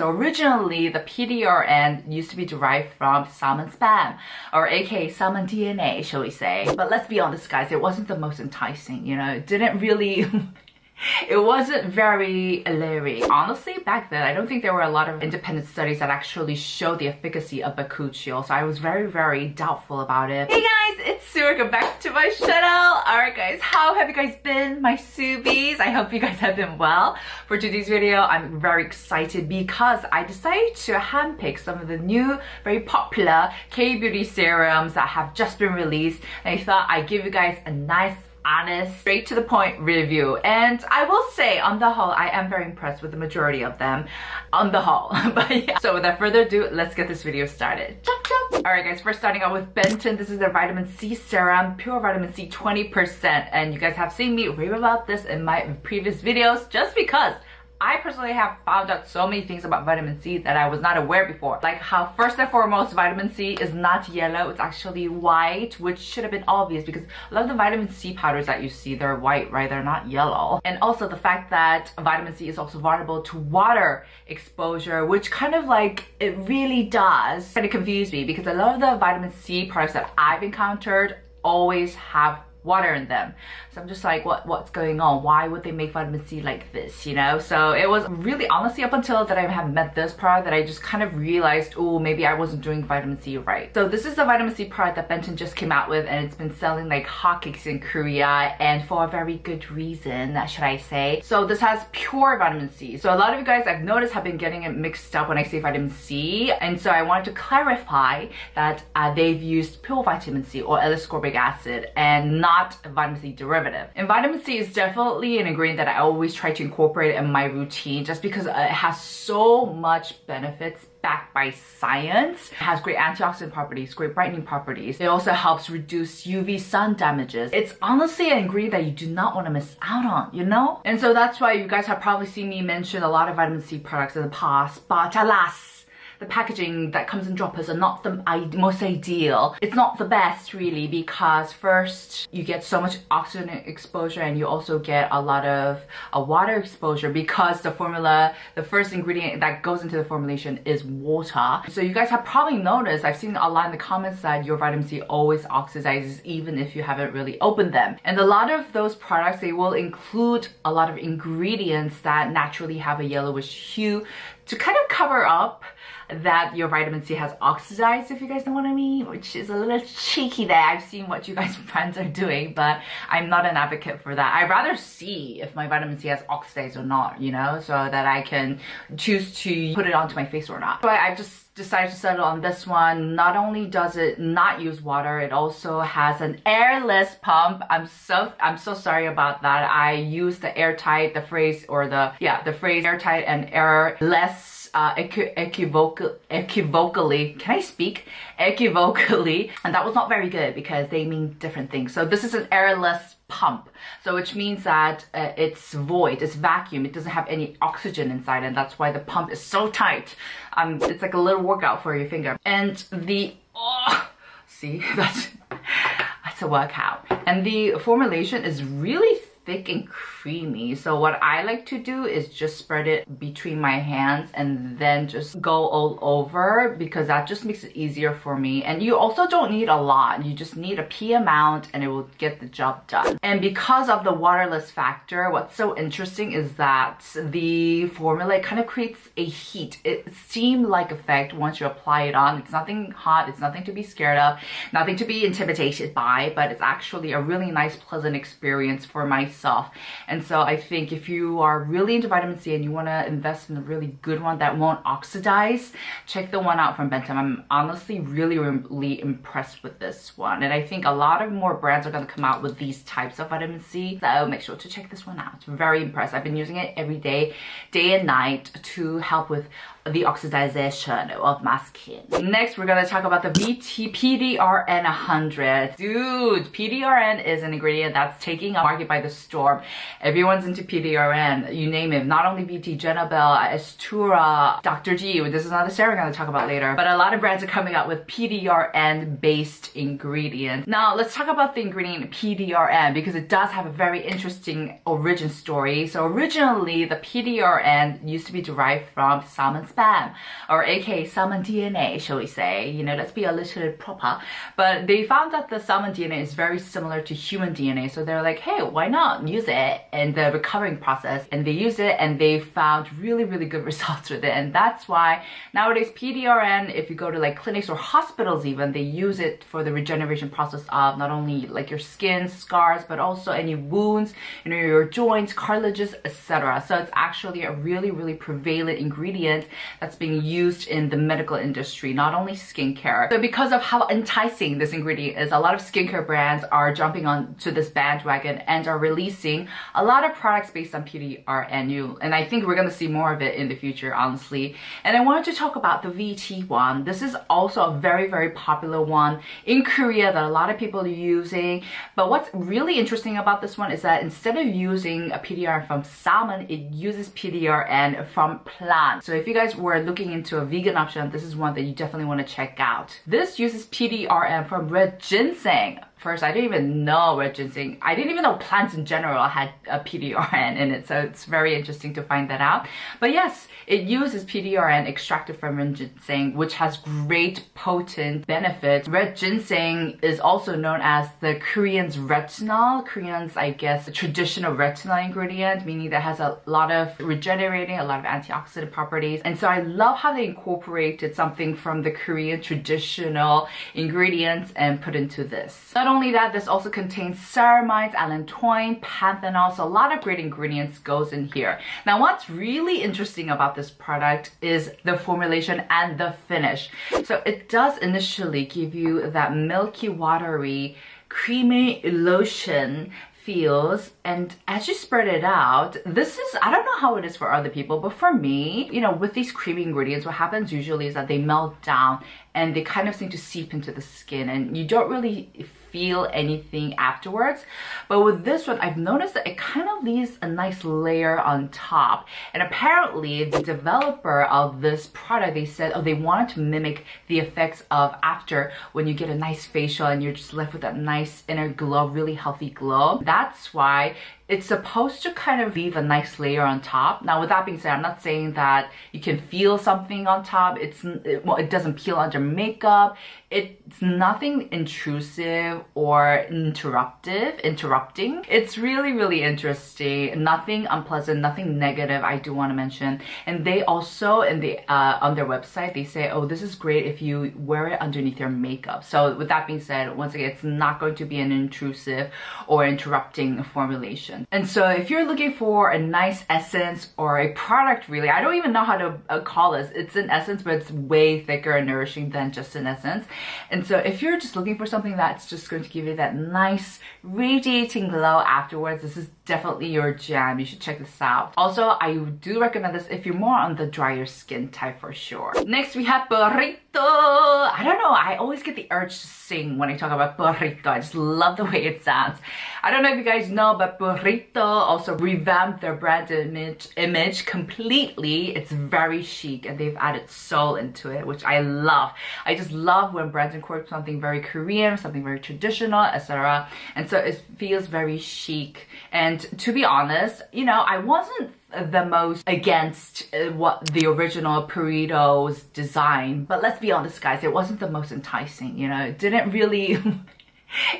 So originally, the PDRN used to be derived from salmon spam, or aka salmon DNA, shall we say. But let's be honest, guys, it wasn't the most enticing, you know, it didn't really... It wasn't very alluring. Honestly, back then, I don't think there were a lot of independent studies that actually show the efficacy of Bakuchiol, so I was very doubtful about it. Hey guys, it's Sue. Welcome back to my channel. Alright guys, how have you guys been, my Subies? I hope you guys have been well. For today's video, I'm very excited because I decided to handpick some of the new, very popular K-beauty serums that have just been released, and I thought I'd give you guys a nice, honest, straight to the point review. And I will say, on the whole, I am very impressed with the majority of them, on the whole. But yeah. So without further ado, let's get this video started. Chop chop! Alright guys, first starting out with Benton. This is their vitamin C serum, pure vitamin C 20%. And you guys have seen me rave about this in my previous videos just because I personally have found out so many things about vitamin C that I was not aware before. Like how first and foremost, vitamin C is not yellow, it's actually white, which should have been obvious because a lot of the vitamin C powders that you see, they're white, right? They're not yellow. And also the fact that vitamin C is also vulnerable to water exposure, which kind of like, it really does kind of confuse me because a lot of the vitamin C products that I've encountered always have water in them. So I'm just like, what's going on? Why would they make vitamin C like this, you know? So it was really, honestly, up until that I have met this product that I just kind of realized, oh, maybe I wasn't doing vitamin C right. So this is the vitamin C product that Benton just came out with, and it's been selling like hotcakes in Korea, and for a very good reason, should I say. So this has pure vitamin C. So a lot of you guys, I've noticed, have been getting it mixed up when I say vitamin C, and so I wanted to clarify that they've used pure vitamin C or L-ascorbic acid and not a vitamin C derivative. And vitamin C is definitely an ingredient that I always try to incorporate in my routine just because it has so much benefits backed by science. It has great antioxidant properties, great brightening properties. It also helps reduce UV sun damages. It's honestly an ingredient that you do not want to miss out on, you know? And so that's why you guys have probably seen me mention a lot of vitamin C products in the past, but alas, the packaging that comes in droppers are not the most ideal. It's not the best really because first you get so much oxygen exposure and you also get a lot of water exposure because the formula, the first ingredient that goes into the formulation is water. So you guys have probably noticed, I've seen a lot in the comments that your vitamin C always oxidizes even if you haven't really opened them. And a lot of those products, they will include a lot of ingredients that naturally have a yellowish hue to kind of cover up that your vitamin C has oxidized, if you guys know what I mean, which is a little cheeky there. I've seen what you guys friends are doing, but I'm not an advocate for that. I'd rather see if my vitamin C has oxidized or not, you know, so that I can choose to put it onto my face or not. So I just decided to settle on this one. Not only does it not use water, it also has an airless pump. I'm so sorry about that. I used the airtight, the phrase airtight and airless equivocally, can I speak? Equivocally, and that was not very good because they mean different things. So this is an airless pump, so which means that it's void, it's vacuum, it doesn't have any oxygen inside, and that's why the pump is so tight. It's like a little workout for your finger. And the see, that's a workout. And the formulation is really thick and creamy. So what I like to do is just spread it between my hands and then just go all over because that just makes it easier for me. And you also don't need a lot. You just need a pea amount and it will get the job done. And because of the waterless factor, what's so interesting is that the formula kind of creates a heat. It's steam-like effect once you apply it on. It's nothing hot, it's nothing to be scared of, nothing to be intimidated by, but it's actually a really nice, pleasant experience for myself. And so I think if you are really into vitamin C and you want to invest in a really good one that won't oxidize, check the one out from Benton. I'm honestly really impressed with this one. And I think a lot of more brands are going to come out with these types of vitamin C. So make sure to check this one out. Very impressed. I've been using it every day, day and night, to help with the oxidization of my skin. Next, we're gonna talk about the PDRN 100. Dude, PDRN is an ingredient that's taking a market by the storm. Everyone's into PDRN, you name it. Not only BT, Jenabel, Estura, Dr. G. This is another serum I'm going to talk about later. But a lot of brands are coming out with PDRN-based ingredients. Now, let's talk about the ingredient PDRN because it does have a very interesting origin story. So originally, the PDRN used to be derived from salmon sperm, or aka salmon DNA, shall we say. You know, let's be a little proper. But they found that the salmon DNA is very similar to human DNA. So they're like, hey, why not use it in the recovering process? And they used it and they found really, really good results with it. And that's why nowadays PDRN, if you go to like clinics or hospitals even, they use it for the regeneration process of not only like your skin, scars, but also any wounds, you know, your joints, cartilages, etc. So it's actually a really, really prevalent ingredient that's being used in the medical industry, not only skincare. So because of how enticing this ingredient is, a lot of skincare brands are jumping on to this bandwagon and are releasing a lot of products based on PDRN. And I think we're going to see more of it in the future, honestly. And I wanted to talk about the VT one. This is also a very, very popular one in Korea that a lot of people are using. But what's really interesting about this one is that instead of using a PDRN from salmon, it uses PDRN from plants. So if you guys were looking into a vegan option, this is one that you definitely want to check out. This uses PDRN from red ginseng. First, I didn't even know red ginseng. I didn't even know plants in general had a PDRN in it, so it's very interesting to find that out. But yes, it uses PDRN extracted from red ginseng, which has great potent benefits. Red ginseng is also known as the Koreans' retinol. Koreans, I guess, traditional retinol ingredient, meaning that has a lot of regenerating, a lot of antioxidant properties. And so I love how they incorporated something from the Korean traditional ingredients and put into this. Not only that, this also contains ceramides, allantoin, panthenol, so a lot of great ingredients goes in here. Now, what's really interesting about this product is the formulation and the finish. So it does initially give you that milky, watery, creamy lotion feels, and as you spread it out, this is, I don't know how it is for other people, but for me, you know, with these creamy ingredients, what happens usually is that they melt down and they kind of seem to seep into the skin and you don't really feel anything afterwards. But with this one, I've noticed that it kind of leaves a nice layer on top. And apparently the developer of this product, they said, oh, they wanted to mimic the effects of after when you get a nice facial and you're just left with that nice inner glow, really healthy glow. That's why it's supposed to kind of leave a nice layer on top. Now, with that being said, I'm not saying that you can feel something on top. Well, it doesn't peel under makeup. It's nothing intrusive or interrupting. It's really, really interesting. Nothing unpleasant, nothing negative, I do want to mention. And they also, on their website, they say, oh, this is great if you wear it underneath your makeup. So with that being said, once again, it's not going to be an intrusive or interrupting formulation. And so if you're looking for a nice essence or a product, really, I don't even know how to call this. It's an essence, but it's way thicker and nourishing than just an essence. And so if you're just looking for something that's just going to give you that nice radiating glow afterwards, this is definitely your jam. You should check this out. Also, I do recommend this if you're more on the drier skin type for sure. Next, we have Burrito. I don't know, I always get the urge to sing when I talk about Burrito. I just love the way it sounds. I don't know if you guys know, but Burrito also revamped their brand image completely. It's very chic and they've added soul into it, which I love. I just love when brands incorporate something very Korean, something very traditional, etc. And so it feels very chic. And to be honest, you know, I wasn't the most against what the original Purito's design, but let's be honest, guys, it wasn't the most enticing, you know. It didn't really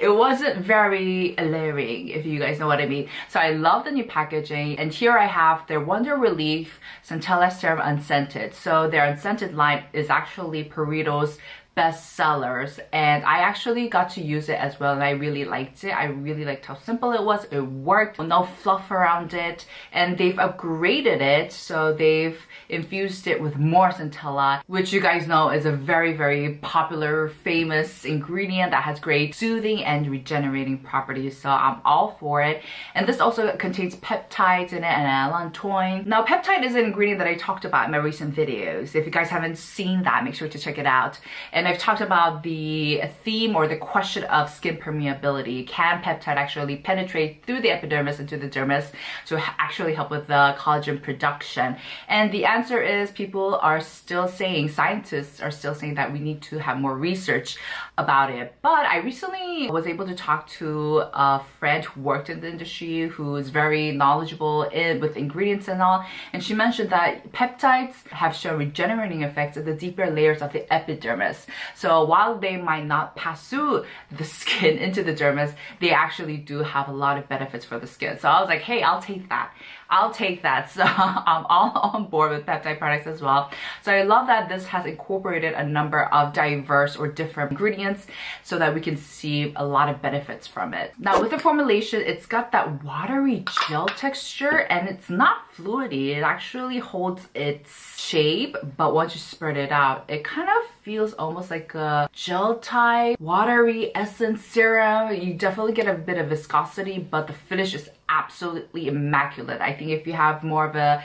it wasn't very alluring, if you guys know what I mean. So I love the new packaging, and here I have their Wonder Relief Centella Serum Unscented. So their Unscented line is actually Purito's best sellers, and I actually got to use it as well, and I really liked it. I really liked how simple it was. It worked, no fluff around it, and they've upgraded it, so they've infused it with more Centella, which you guys know is a very, very popular, famous ingredient that has great soothing and regenerating properties, so I'm all for it. And this also contains peptides in it and allantoin. Now, peptide is an ingredient that I talked about in my recent videos. If you guys haven't seen that, make sure to check it out. And And I've talked about the theme or the question of skin permeability. Can peptide actually penetrate through the epidermis into the dermis to actually help with the collagen production? And the answer is people are still saying, scientists are still saying that we need to have more research about it. But I recently was able to talk to a friend who worked in the industry, who is very knowledgeable with ingredients and all, and she mentioned that peptides have shown regenerating effects in the deeper layers of the epidermis. So while they might not pass through the skin into the dermis, they actually do have a lot of benefits for the skin. So I was like, hey, I'll take that. I'll take that. So I'm all on board with peptide products as well. So I love that this has incorporated a number of diverse or different ingredients so that we can see a lot of benefits from it. Now with the formulation, it's got that watery gel texture and it's not fluidy. It actually holds its shape, but once you spread it out, it kind of feels almost like a gel type watery essence serum. You definitely get a bit of viscosity, but the finish is absolutely immaculate. I think if you have more of a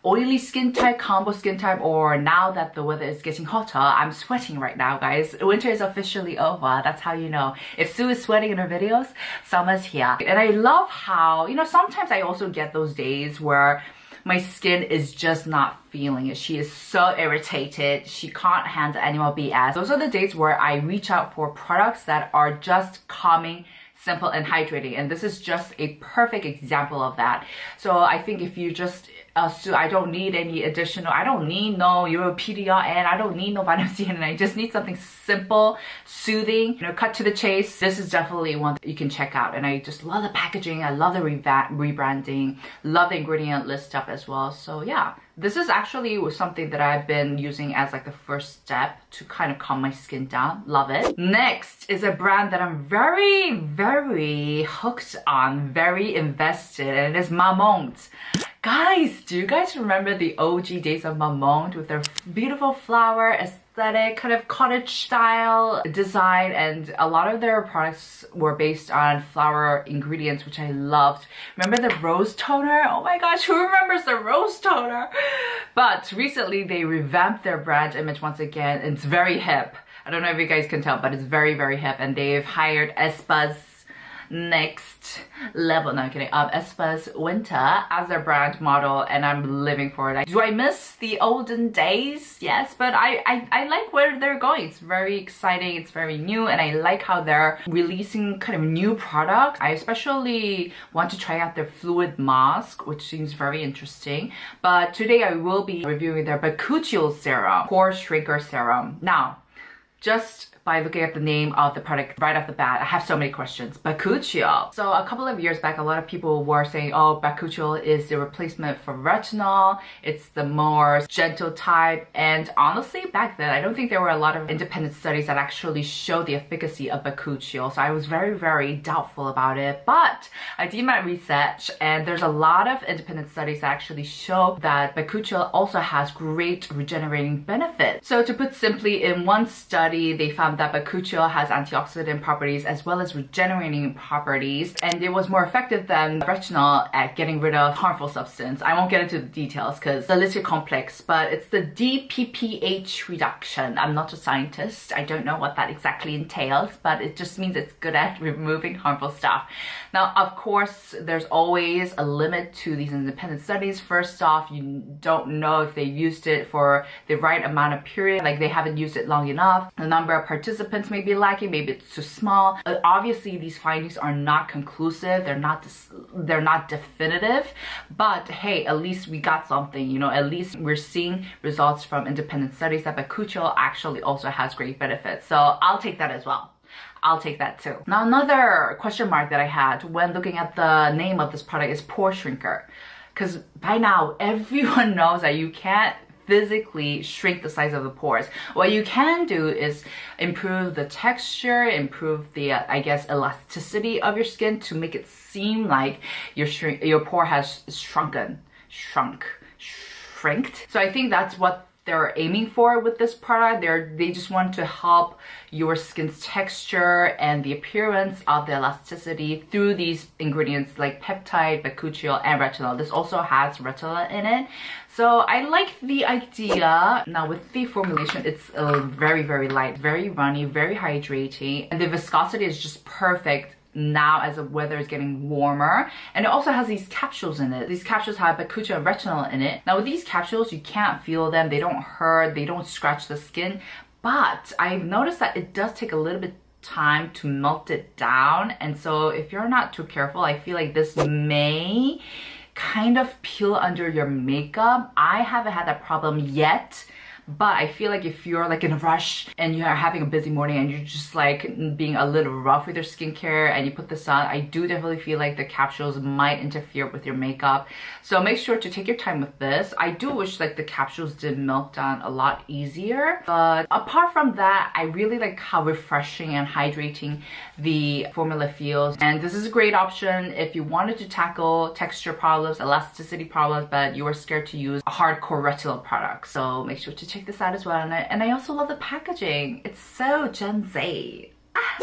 oily skin type, combo skin type, or now that the weather is getting hotter, I'm sweating right now, guys. Winter is officially over. That's how you know. If Sue is sweating in her videos, summer's here. And I love how, you know, sometimes I also get those days where my skin is just not feeling it. She is so irritated. She can't handle any more BS. Those are the days where I reach out for products that are just calming, simple, and hydrating. And this is just a perfect example of that. So I think if you just so I don't need any additional, I don't need no PDRN, I don't need no vitamin C, and I just need something simple, soothing, you know, cut to the chase. This is definitely one that you can check out. And I just love the packaging, I love the rebranding, love the ingredient list stuff as well. So yeah, this is actually something that I've been using as like the first step to kind of calm my skin down. Love it. Next is a brand that I'm very, very hooked on, very invested, and it is Mamonde. Guys, do you guys remember the OG days of Mamonde with their beautiful flower aesthetic, kind of cottage style design, and a lot of their products were based on flower ingredients, which I loved. Remember the rose toner? Oh my gosh, who remembers the rose toner? But recently they revamped their brand image once again. It's very hip. I don't know if you guys can tell, but it's very, very hip, and they've hired Espa's next level, no, I'm kidding, Espa's Winter as their brand model, and I'm living for it. Do I miss the olden days? Yes, but I like where they're going. It's very exciting, it's very new, and I like how they're releasing kind of new products. I especially want to try out their fluid mask, which seems very interesting. But today I will be reviewing their Bakuchiol serum, pore shrinker serum. Now, just by looking at the name of the product right off the bat, I have so many questions. Bakuchiol. So a couple of years back, a lot of people were saying, oh, Bakuchiol is the replacement for retinol. It's the more gentle type. And honestly, back then, I don't think there were a lot of independent studies that actually show the efficacy of Bakuchiol. So I was very, very doubtful about it. But I did my research, and there's a lot of independent studies that actually show that Bakuchiol also has great regenerating benefits. So to put simply, in one study, they found that Bakuchiol has antioxidant properties as well as regenerating properties, and it was more effective than retinol at getting rid of harmful substance. I won't get into the details because it's a little complex, but it's the DPPH reduction. I'm not a scientist. I don't know what that exactly entails, but it just means it's good at removing harmful stuff. Now, of course, there's always a limit to these independent studies. First off, you don't know if they used it for the right amount of period, like they haven't used it long enough. The number of participants may be lacking, maybe it's too small. Obviously, these findings are not conclusive, they're not definitive, but hey, at least we got something, you know, at least we're seeing results from independent studies that Bakuchiol actually also has great benefits. So I'll take that as well. I'll take that too. Now, another question mark that I had when looking at the name of this product is pore shrinker, because by now everyone knows that you can't physically shrink the size of the pores. What you can do is improve the texture, improve the, I guess, elasticity of your skin to make it seem like your pore has shrinked. So I think that's what they're aiming for with this product. They just want to help your skin's texture and the appearance of the elasticity through these ingredients like peptide, bakuchiol, and retinol. This also has retinol in it. So I like the idea. Now with the formulation, it's very, very light, very runny, very hydrating, and the viscosity is just perfect now as the weather is getting warmer. And it also has these capsules in it. These capsules have bakuchiol and retinol in it. Now with these capsules, you can't feel them. They don't hurt. They don't scratch the skin. But I've noticed that it does take a little bit time to melt it down. And so if you're not too careful, I feel like this may kind of peel under your makeup. I haven't had that problem yet. But I feel like if you're like in a rush and you are having a busy morning and you're just like being a little rough with your skincare and you put this on, I do definitely feel like the capsules might interfere with your makeup. So make sure to take your time with this. I do wish like the capsules did melt down a lot easier. But apart from that, I really like how refreshing and hydrating the formula feels. And this is a great option if you wanted to tackle texture problems, elasticity problems, but you are scared to use a hardcore retinol product. So make sure to check this out as well. And I also love the packaging. It's so Gen Z.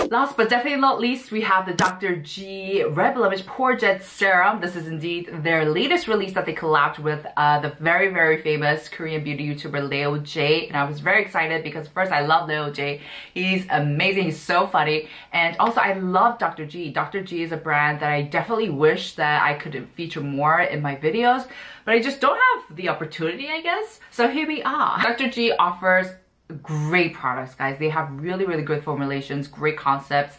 Last but definitely not least, we have the Dr. G Red Blemish Pore-jet Serum. This is indeed their latest release that they collabed with the very, very famous Korean beauty YouTuber Leo J. And I was very excited because first, I love Leo J. He's amazing. He's so funny. And also, I love Dr. G. Dr. G is a brand that I definitely wish that I could feature more in my videos, but I just don't have the opportunity, I guess. So here we are. Dr. G offers great products, guys. They have really, really good formulations, great concepts,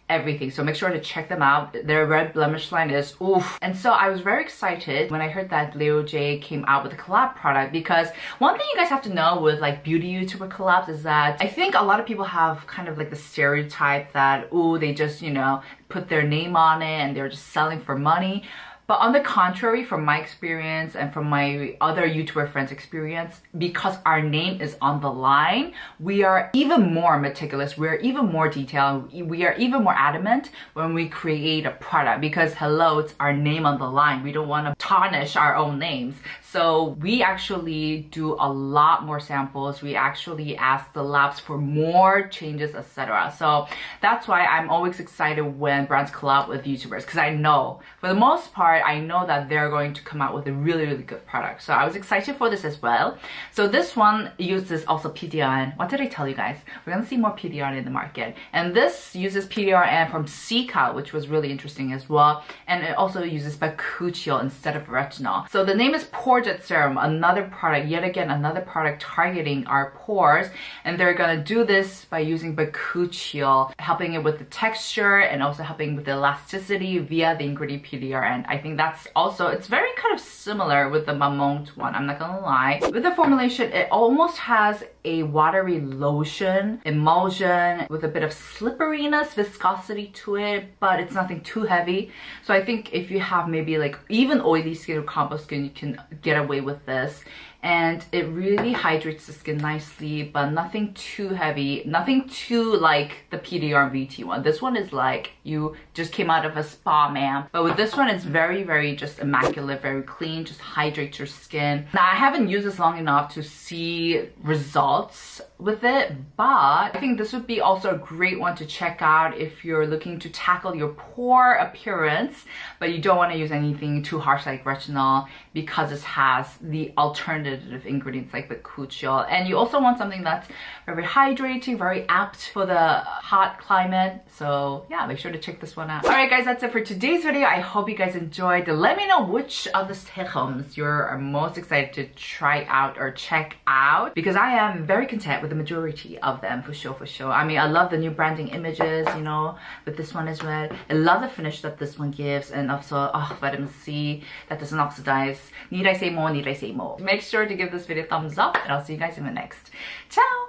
everything. So make sure to check them out. Their red blemish line is oof. And so I was very excited when I heard that Leo J came out with a collab product, because one thing you guys have to know with like beauty YouTuber collabs is that I think a lot of people have kind of like the stereotype that, oh, they just, you know, put their name on it and they're just selling for money. But on the contrary, from my experience and from my other YouTuber friends' experience, because our name is on the line, we are even more meticulous, we are even more detailed, we are even more adamant when we create a product, because hello, it's our name on the line. We don't want to tarnish our own names. So we actually do a lot more samples. We actually ask the labs for more changes, etc. So that's why I'm always excited when brands collab with YouTubers, because I know, for the most part, I know that they're going to come out with a really, really good product. So I was excited for this as well. So this one uses also PDRN. What did I tell you guys? We're going to see more PDRN in the market. And this uses PDRN from Cica, which was really interesting as well. And it also uses Bakuchiol instead of retinol. So the name is Pore-jet Serum, another product, yet again, another product targeting our pores. And they're going to do this by using Bakuchiol, helping it with the texture and also helping with the elasticity via the ingredient PDRN. I think that's also, it's very kind of similar with the Mamonde one, I'm not gonna lie. With the formulation, it almost has a watery lotion emulsion with a bit of slipperiness, viscosity to it, but it's nothing too heavy. So I think if you have maybe like even oily skin or combo skin, you can get away with this. And it really hydrates the skin nicely, but nothing too heavy, nothing too like the PDRN VT one. This one is like you just came out of a spa, ma'am. But with this one, it's very, very just immaculate, very clean, just hydrates your skin. Now, I haven't used this long enough to see results with it, but I think this would be also a great one to check out if you're looking to tackle your pore appearance, but you don't want to use anything too harsh like retinol, because it has the alternative ingredients like bakuchiol. And you also want something that's very hydrating, very apt for the hot climate. So yeah, make sure to check this one out. Alright guys, that's it for today's video. I hope you guys enjoyed. Let me know which of the serums you're most excited to try out or check out, because I am very content with the majority of them, for sure, for sure. I mean, I love the new branding images, you know, with this one as well. I love the finish that this one gives, and also vitamin C that doesn't oxidize. Need I say more? Need I say more? Make sure to give this video a thumbs up, and I'll see you guys in the next. Ciao!